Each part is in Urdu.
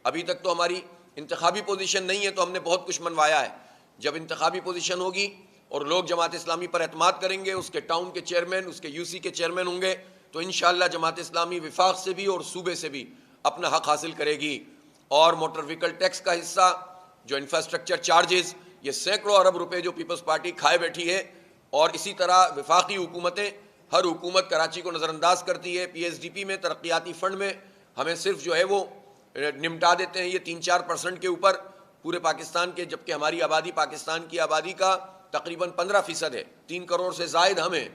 ابھی تک تو ہماری انتخابی پوزیشن نہیں ہے تو ہم نے بہت کچھ منوایا ہے. جب انتخابی پوزیشن ہوگی اور لوگ جماعت اسلامی پر اعتماد کریں گے، اس کے ٹاؤن کے چیئرمین، اس کے یو سی کے چیئرمین ہوں گے، تو انشاءاللہ جماعت اسلامی وفاق سے بھی اور صوبے سے بھی اپنا حق حاصل کرے گی. اور موٹر وہیکل ٹیکس کا حصہ، جو انفراسٹرکچر چارجز، یہ سینکڑوں ارب روپے جو پیپلز پارٹی کھائے بیٹھی ہے. اور اسی طرح وفاقی حکومتیں، ہر حکومت کراچی کو نظر انداز کرتی ہے. پی ایس ڈی پی میں، ترقیاتی فنڈ میں ہمیں صرف جو ہے وہ نمٹا دیتے ہیں یہ 3-4% کے اوپر پورے پاکستان کے، جبکہ ہماری آبادی پاکستان کی آبادی کا تقریباً 15% ہے. 3 کروڑ سے زائد ہمیں.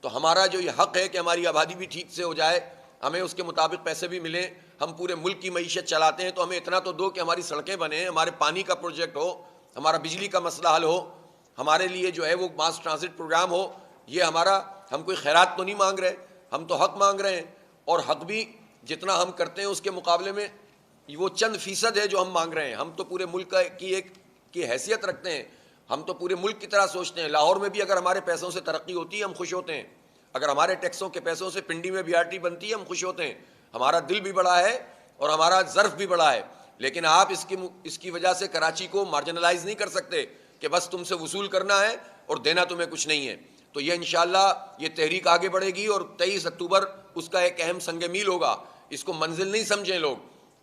تو ہمارا جو یہ حق ہے کہ ہماری آبادی بھی ٹھیک سے ہو جائے، ہمیں اس کے مطابق پیسے بھی ملیں. ہم پورے ملک کی معیشت چلاتے ہیں تو ہمیں اتنا تو دو کہ ہماری سڑکیں بنیں، ہمارے پانی کا پروجیکٹ ہو، ہمارا بجلی کا مسئلہ حل ہو، ہمارے لیے جو ہے وہ ماس ٹرانزٹ پروگرام ہو. یہ ہمارا، ہم کوئی خیرات تو نہیں مانگ رہے، ہم تو حق مانگ رہے ہیں. اور حق بھی جتنا ہم کرتے ہیں اس کے مقابلے میں وہ چند فیصد ہے جو ہم مانگ رہے ہیں. ہم تو پورے ملک کی ایک کی حیثیت رکھتے ہیں، ہم تو پورے ملک کی طرح سوچتے ہیں. لاہور میں بھی اگر ہمارے پیسوں سے ترقی ہوتی ہے ہم خوش ہوتے ہیں، اگر ہمارے ٹیکسوں کے پیسوں سے پنڈی میں بی آر ٹی بنتی ہے ہم خوش ہوتے ہیں. ہمارا دل بھی بڑا ہے اور ہمارا ظرف بھی بڑا ہے. لیکن آپ اس کی وجہ سے کراچی کو مارجنلائز نہیں کر سکتے کہ بس تم سے وصول کرنا ہے اور دینا تمہیں کچھ نہیں ہے. تو یہ انشاءاللہ یہ تحریک آگے بڑھے گی اور 23 اکتوبر اس کا ایک اہم سنگ میل ہوگا. اس کو منزل نہیں سمجھیں لوگ،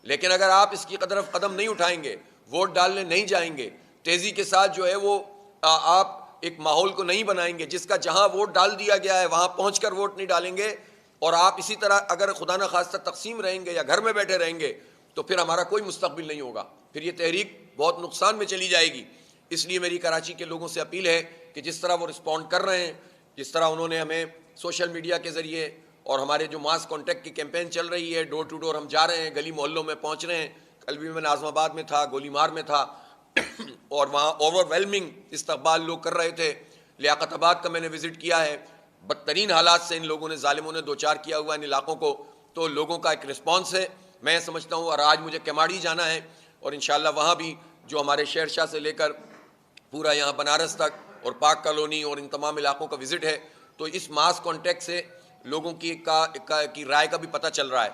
لیکن اگر آپ اس کی طرف قدم نہیں اٹھائیں گے، ووٹ ڈالنے نہیں جائیں گے، تیزی کے ساتھ جو ہے وہ آپ ایک ماحول کو نہیں بنائیں گے جس کا جہاں ووٹ ڈال دیا گیا ہے وہاں پہنچ کر ووٹ نہیں ڈالیں گے، اور آپ اسی طرح اگر خدا نخواستہ تقسیم رہیں گے یا گھر میں بیٹھے رہیں گے، تو پھر ہمارا کوئی مستقبل نہیں ہوگا. پھر یہ تحریک بہت نقصان میں چلی جائے گی. اس لیے میری کراچی کے لوگوں سے اپیل ہے کہ جس طرح وہ رسپونڈ کر رہے ہیں، جس طرح انہوں نے ہمیں سوشل میڈیا کے ذریعے اور ہمارے جو ماس کانٹیکٹ کی کیمپین چل رہی ہے، ڈور ٹو ڈور ہم جا رہے ہیں، گلی محلوں میں پہنچ رہے ہیں. کل بھی میں ناظم آباد میں تھا، گولی مار میں تھا اور وہاں اوور ویلمنگ استقبال لوگ کر رہے تھے. لیاقت آباد کا میں نے وزٹ کیا ہے، بدترین حالات سے ان لوگوں نے، ظالموں نے دوچار کیا ہوا ان علاقوں کو. تو لوگوں کا ایک رسپانس ہے میں سمجھتا ہوں. اور آج مجھے کیماڑی جانا ہے اور انشاءاللہ وہاں بھی جو ہمارے شہر شاہ سے لے کر پورا یہاں بنارس تک اور پاک کالونی اور ان تمام علاقوں کا وزٹ ہے. تو اس ماس کانٹیکٹ سے لوگوں کی رائے کا بھی پتہ چل رہا ہے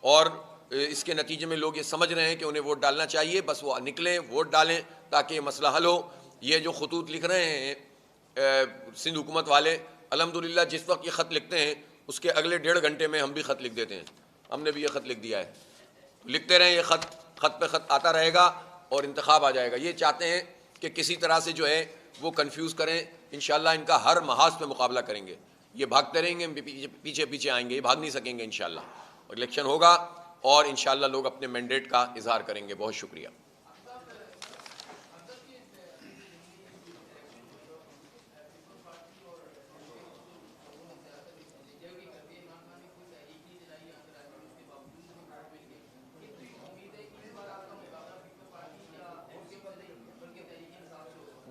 اور اس کے نتیجے میں لوگ یہ سمجھ رہے ہیں کہ انہیں ووٹ ڈالنا چاہیے. بس وہ نکلیں، ووٹ ڈالیں تاکہ یہ مسئلہ حل ہو. یہ جو خطوط لکھ رہے ہیں سندھ حکومت والے، الحمدللہ جس وقت یہ خط لکھتے ہیں اس کے اگلے 1.5 گھنٹے میں ہم بھی خط لکھ دیتے ہیں. ہم نے بھی یہ خط لکھ دیا ہے. لکھتے رہیں، یہ خط پہ خط آتا رہے گا اور انتخاب آ جائے گا. یہ چاہتے ہیں کہ کسی طرح سے جو ہے وہ کنفیوز کریں. انشاءاللہ ان کا ہر محاذ پہ مقابلہ کریں گے. یہ بھاگتے رہیں گے، پیچھے پیچھے آئیں گے، یہ بھاگ نہیں سکیں گے انشاءاللہ. اور الیکشن ہوگا اور انشاءاللہ لوگ اپنے مینڈیٹ کا اظہار کریں گے. بہت شکریہ.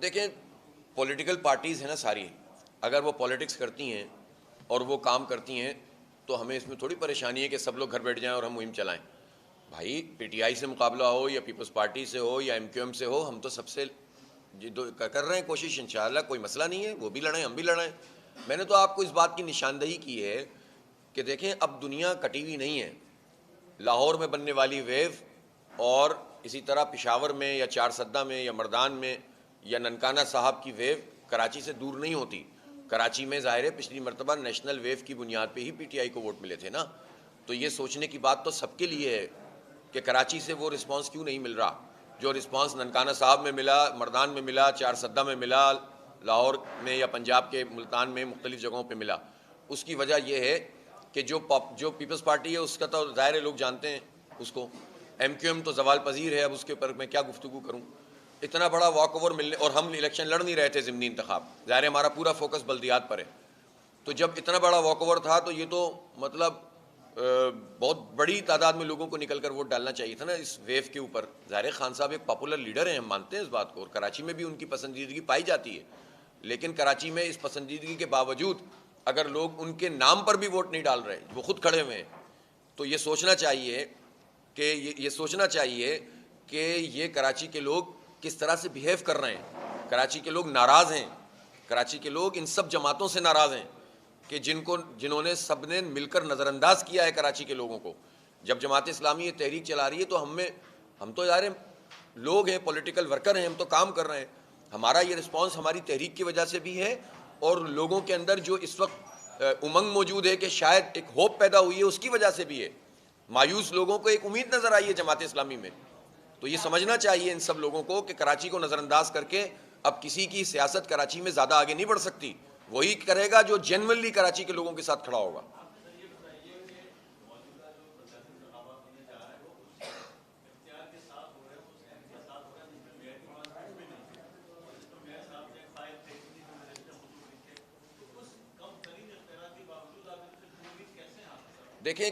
دیکھیں، پولیٹیکل پارٹیز ہیں نا ساری، اگر وہ پولیٹکس کرتی ہیں اور وہ کام کرتی ہیں تو ہمیں اس میں تھوڑی پریشانی ہے کہ سب لوگ گھر بیٹھ جائیں اور ہم مہم چلائیں. بھائی پی ٹی آئی سے مقابلہ ہو یا پیپلز پارٹی سے ہو یا ایم کیو ایم سے ہو، ہم تو سب سے کر رہے ہیں کوشش. انشاءاللہ کوئی مسئلہ نہیں ہے، وہ بھی لڑیں ہم بھی لڑیں. میں نے تو آپ کو اس بات کی نشاندہی کی ہے کہ دیکھیں اب دنیا کٹی ہوئی نہیں ہے. لاہور میں بننے والی ویو اور اسی طرح پشاور میں یا چارسدہ میں یا مردان میں یا ننکانہ صاحب کی ویو کراچی سے دور نہیں ہوتی. کراچی میں ظاہر ہے پچھلی مرتبہ نیشنل ویو کی بنیاد پہ ہی پی ٹی آئی کو ووٹ ملے تھے نا. تو یہ سوچنے کی بات تو سب کے لیے ہے کہ کراچی سے وہ رسپانس کیوں نہیں مل رہا جو رسپانس ننکانہ صاحب میں ملا، مردان میں ملا، چارسدہ میں ملا، لاہور میں یا پنجاب کے ملتان میں مختلف جگہوں پہ ملا. اس کی وجہ یہ ہے کہ جو پیپلز پارٹی ہے اس کا تو ظاہر ہے لوگ جانتے ہیں اس کو. ایم کیو ایم تو زوال پذیر ہے، اب اس کے اوپر میں کیا گفتگو کروں. اتنا بڑا واک اوور ملنے، اور ہم الیکشن لڑ نہیں رہے تھے ضمنی انتخاب، ظاہر ہے ہمارا پورا فوکس بلدیات پر ہے. تو جب اتنا بڑا واک اوور تھا تو یہ تو مطلب بہت بڑی تعداد میں لوگوں کو نکل کر ووٹ ڈالنا چاہیے تھا نا اس ویو کے اوپر. ظاہر خان صاحب ایک پاپولر لیڈر ہیں، ہم مانتے ہیں اس بات کو، اور کراچی میں بھی ان کی پسندیدگی پائی جاتی ہے. لیکن کراچی میں اس پسندیدگی کے باوجود اگر لوگ ان کے نام پر بھی ووٹ نہیں ڈال رہے، وہ خود کھڑے ہوئے ہیں، تو یہ سوچنا چاہیے کہ یہ کراچی کے لوگ کس طرح سے بیہیو کر رہے ہیں. کراچی کے لوگ ناراض ہیں. کراچی کے لوگ ان سب جماعتوں سے ناراض ہیں کہ جنہوں نے سب نے مل کر نظر انداز کیا ہے کراچی کے لوگوں کو. جب جماعت اسلامی یہ تحریک چلا رہی ہے تو ہم تو ظاہر لوگ ہیں, پولیٹیکل ورکر ہیں, ہم تو کام کر رہے ہیں. ہمارا یہ رسپانس ہماری تحریک کی وجہ سے بھی ہے, اور لوگوں کے اندر جو اس وقت امنگ موجود ہے کہ شاید ایک ہوپ پیدا ہوئی ہے, اس کی وجہ سے بھی ہے. مایوس لوگوں کو ایک امید نظر آئی ہے جماعت اسلامی میں. تو یہ سمجھنا چاہیے ان سب لوگوں کو کہ کراچی کو نظر انداز کر کے اب کسی کی سیاست کراچی میں زیادہ آگے نہیں بڑھ سکتی. وہی کرے گا جو جینوئنلی کراچی کے لوگوں کے ساتھ کھڑا ہوگا. دیکھیں,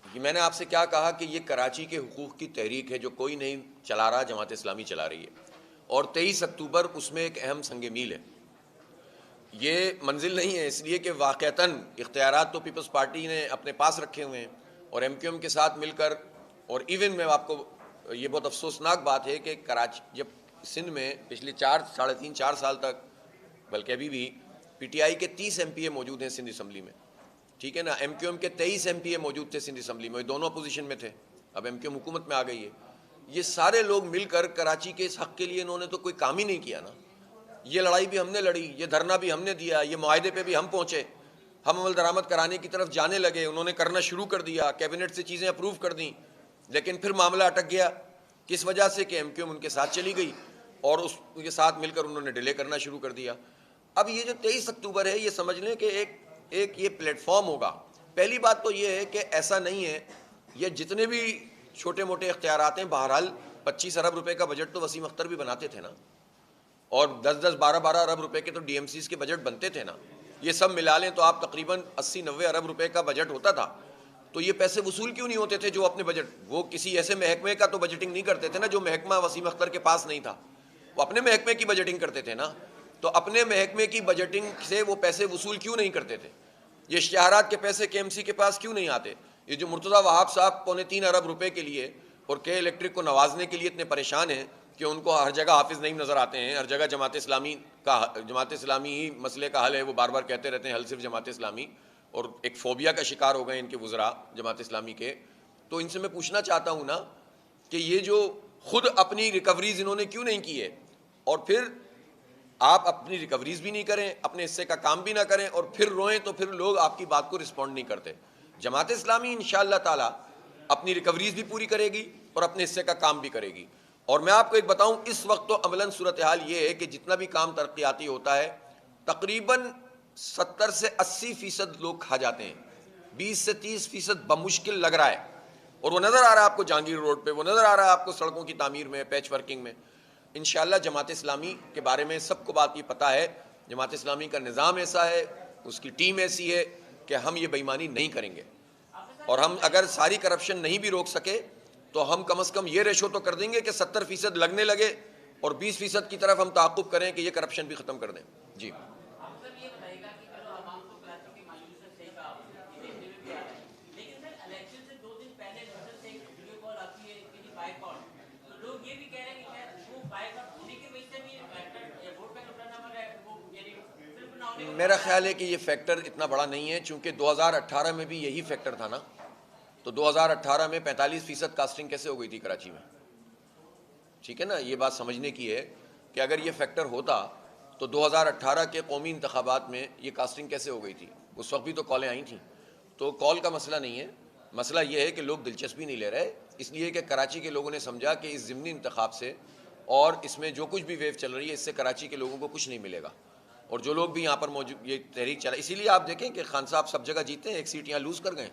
میں نے آپ سے کیا کہا کہ یہ کراچی کے حقوق کی تحریک ہے جو کوئی نہیں چلا رہا, جماعت اسلامی چلا رہی ہے, اور 23 اکتوبر اس میں ایک اہم سنگ میل ہے. یہ منزل نہیں ہے اس لیے کہ واقعتاً اختیارات تو پیپلز پارٹی نے اپنے پاس رکھے ہوئے ہیں, اور ایم کیو ایم کے ساتھ مل کر, اور ایون میں آپ کو یہ بہت افسوسناک بات ہے کہ کراچی جب سندھ میں پچھلے 3.5-4 سال تک, بلکہ ابھی بھی پی ٹی آئی کے 30 ایم پی اے موجود ہیں سندھ اسمبلی میں, ٹھیک ہے نا, ایم کیو ایم کے 23 ایم پی اے موجود تھے سندھ اسمبلی میں, دونوں اپوزیشن میں تھے. اب ایم کیو ایم حکومت میں آ گئی ہے. یہ سارے لوگ مل کر کراچی کے اس حق کے لیے انہوں نے تو کوئی کام ہی نہیں کیا نا. یہ لڑائی بھی ہم نے لڑی, یہ دھرنا بھی ہم نے دیا, یہ معاہدے پہ بھی ہم پہنچے, ہم عمل درآمد کرانے کی طرف جانے لگے, انہوں نے کرنا شروع کر دیا, کیبنٹ سے چیزیں اپروو کر دیں, لیکن پھر معاملہ اٹک گیا. کس وجہ سے؟ کہ ایم کیو ایم ان کے ساتھ چلی گئی, اور اس کے ساتھ مل کر انہوں نے ڈیلے کرنا شروع کر دیا. اب یہ جو 23 اکتوبر ہے, یہ سمجھ لیں کہ ایک یہ پلیٹ فارم ہوگا. پہلی بات تو یہ ہے کہ ایسا نہیں ہے, یہ جتنے بھی چھوٹے موٹے اختیارات ہیں, بہرحال 25 ارب روپے کا بجٹ تو وسیم اختر بھی بناتے تھے نا, اور 10-12 ارب روپے کے تو ڈی ایم سیز کے بجٹ بنتے تھے نا. یہ سب ملا لیں تو آپ تقریباً 80-90 ارب روپے کا بجٹ ہوتا تھا. تو یہ پیسے وصول کیوں نہیں ہوتے تھے جو اپنے بجٹ, وہ کسی ایسے محکمے کا تو بجٹنگ نہیں کرتے تھے نا جو محکمہ وسیم اختر کے پاس نہیں تھا, وہ اپنے محکمے کی بجٹنگ کرتے تھے نا. تو اپنے محکمے کی بجٹنگ سے وہ پیسے وصول کیوں نہیں کرتے تھے؟ یہ اشتہارات کے پیسے کے ایم سی کے پاس کیوں نہیں آتے؟ یہ جو مرتضیٰ وہاب صاحب 3.25 ارب روپے کے لیے اور کے الیکٹرک کو نوازنے کے لیے اتنے پریشان ہیں کہ ان کو ہر جگہ حافظ نعیم نظر آتے ہیں, ہر جگہ جماعت اسلامی ہی مسئلے کا حل ہے, وہ بار بار کہتے رہتے ہیں حل صرف جماعت اسلامی, اور ایک فوبیا کا شکار ہو گئے ان کے وزراء جماعت اسلامی کے. تو ان سے میں پوچھنا چاہتا ہوں نا کہ یہ جو خود اپنی ریکوریز انہوں نے کیوں نہیں کی ہے, اور پھر آپ اپنی ریکوریز بھی نہیں کریں, اپنے حصے کا کام بھی نہ کریں, اور پھر روئیں تو پھر لوگ آپ کی بات کو رسپونڈ نہیں کرتے. جماعت اسلامی انشاءاللہ تعالی اپنی ریکوریز بھی پوری کرے گی اور اپنے حصے کا کام بھی کرے گی. اور میں آپ کو ایک بتاؤں, اس وقت تو عملاً صورتحال یہ ہے کہ جتنا بھی کام ترقیاتی ہوتا ہے تقریباً 70 سے 80% لوگ کھا جاتے ہیں, 20 سے 30% بمشکل لگ رہا ہے, اور وہ نظر آ رہا ہے آپ کو جہانگیر روڈ پہ, وہ نظر آ رہا ہے آپ کو سڑکوں کی تعمیر میں, پیچ ورکنگ میں. انشاءاللہ جماعت اسلامی کے بارے میں سب کو بات یہ پتہ ہے, جماعت اسلامی کا نظام ایسا ہے, اس کی ٹیم ایسی ہے کہ ہم یہ بے ایمانی نہیں کریں گے. اور ہم اگر ساری کرپشن نہیں بھی روک سکے تو ہم کم از کم یہ ریشو تو کر دیں گے کہ 70% لگنے لگے اور 20% کی طرف ہم تعاقب کریں کہ یہ کرپشن بھی ختم کر دیں. جی میرا خیال ہے کہ یہ فیکٹر اتنا بڑا نہیں ہے, چونکہ 2018 میں بھی یہی فیکٹر تھا نا. تو 2018 میں 45% کاسٹنگ کیسے ہو گئی تھی کراچی میں؟ ٹھیک ہے نا, یہ بات سمجھنے کی ہے کہ اگر یہ فیکٹر ہوتا تو 2018 کے قومی انتخابات میں یہ کاسٹنگ کیسے ہو گئی تھی؟ اس وقت بھی تو کالیں آئی تھیں. تو کال کا مسئلہ نہیں ہے, مسئلہ یہ ہے کہ لوگ دلچسپی نہیں لے رہے, اس لیے کہ کراچی کے لوگوں نے سمجھا کہ اس ضمنی انتخاب سے اور اس میں جو کچھ بھی ویو چل رہی ہے اس سے کراچی کے لوگوں کو کچھ نہیں ملے گا. اور جو لوگ بھی یہاں پر موجود یہ تحریک چلا, اسی لیے آپ دیکھیں کہ خان صاحب سب جگہ جیتے ہیں, ایک سیٹ یہاں لوز کر گئے.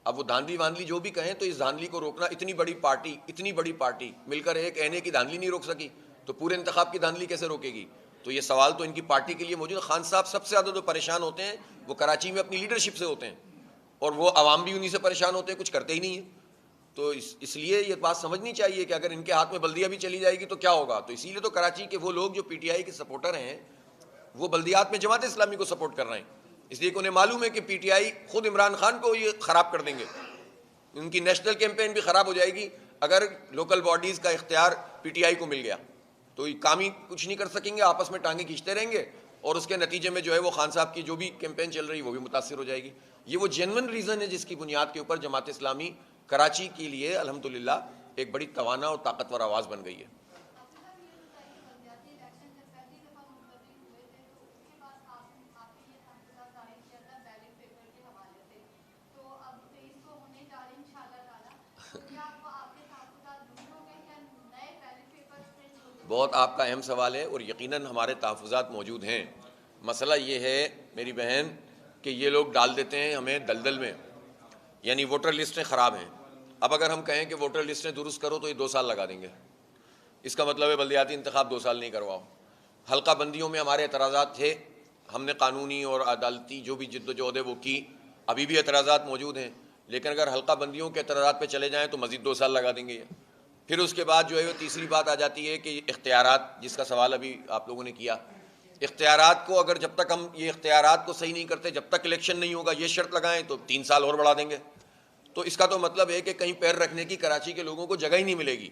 اب وہ دھاندلی واندلی جو بھی کہیں تو اس دھاندلی کو روکنا, اتنی بڑی پارٹی مل کر ایک اینے کی دھاندلی نہیں روک سکی تو پورے انتخاب کی دھاندلی کیسے روکے گی؟ تو یہ سوال تو ان کی پارٹی کے لیے موجود ہے. خان صاحب سب سے زیادہ جو پریشان ہوتے ہیں وہ کراچی میں اپنی لیڈرشپ سے ہوتے ہیں, اور وہ عوام بھی انہی سے پریشان ہوتے ہیں, کچھ کرتے ہی نہیں ہیں. تو اس لیے یہ بات سمجھنی چاہیے کہ اگر ان کے ہاتھ میں بلدیہ بھی چلی جائے گی تو کیا ہوگا. تو اسی لیے تو کراچی کے وہ لوگ جو پی ٹی آئی کے سپورٹر ہیں وہ بلدیات میں جماعت اسلامی کو سپورٹ کر رہے ہیں, اس لیے کہ انہیں معلوم ہے کہ پی ٹی آئی خود عمران خان کو یہ خراب کر دیں گے, ان کی نیشنل کیمپین بھی خراب ہو جائے گی اگر لوکل باڈیز کا اختیار پی ٹی آئی کو مل گیا. تو یہ کام ہی کچھ نہیں کر سکیں گے, آپس میں ٹانگیں کھینچتے رہیں گے, اور اس کے نتیجے میں جو ہے وہ خان صاحب کی جو بھی کیمپین چل رہی ہے وہ بھی متاثر ہو جائے گی. یہ وہ جینون ریزن ہے جس کی بنیاد کے اوپر جماعت اسلامی کراچی کے لیے الحمدللہ ایک بڑی توانا اور طاقتور آواز بن گئی ہے. بہت آپ کا اہم سوال ہے اور یقیناً ہمارے تحفظات موجود ہیں. مسئلہ یہ ہے میری بہن کہ یہ لوگ ڈال دیتے ہیں ہمیں دلدل میں، یعنی ووٹر لسٹیں خراب ہیں. اب اگر ہم کہیں کہ ووٹر لسٹیں درست کرو تو یہ 2 سال لگا دیں گے. اس کا مطلب ہے بلدیاتی انتخاب 2 سال نہیں کرواؤ. حلقہ بندیوں میں ہمارے اعتراضات تھے، ہم نے قانونی اور عدالتی جو بھی جد و جہد ہے وہ کی، ابھی بھی اعتراضات موجود ہیں. لیکن اگر حلقہ بندیوں کے اعتراضات پہ چلے جائیں تو مزید 2 سال لگا دیں گے. پھر اس کے بعد جو ہے وہ تیسری بات آ جاتی ہے کہ اختیارات، جس کا سوال ابھی آپ لوگوں نے کیا. اختیارات کو اگر جب تک ہم یہ اختیارات کو صحیح نہیں کرتے، جب تک الیکشن نہیں ہوگا یہ شرط لگائیں تو 3 سال اور بڑھا دیں گے. تو اس کا تو مطلب ہے کہ کہیں پیر رکھنے کی کراچی کے لوگوں کو جگہ ہی نہیں ملے گی.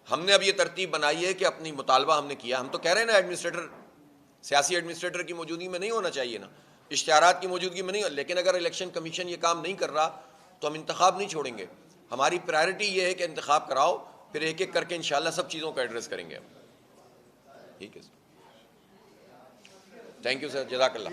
ہم نے اب یہ ترتیب بنائی ہے کہ اپنی مطالبہ ہم نے کیا. ہم تو کہہ رہے ہیں نا ایڈمنسٹریٹر، سیاسی ایڈمنسٹریٹر کی موجودگی میں نہیں ہونا چاہیے نا، اشتہارات کی موجودگی میں نہیں. لیکن اگر الیکشن کمیشن یہ کام نہیں کر رہا تو ہم انتخاب نہیں چھوڑیں گے. ہماری پرائرٹی یہ ہے کہ انتخاب کراؤ، پھر ایک ایک کر کے انشاءاللہ سب چیزوں کو ایڈریس کریں گے. ٹھیک ہے سر، تھینک یو سر، جزاک اللہ.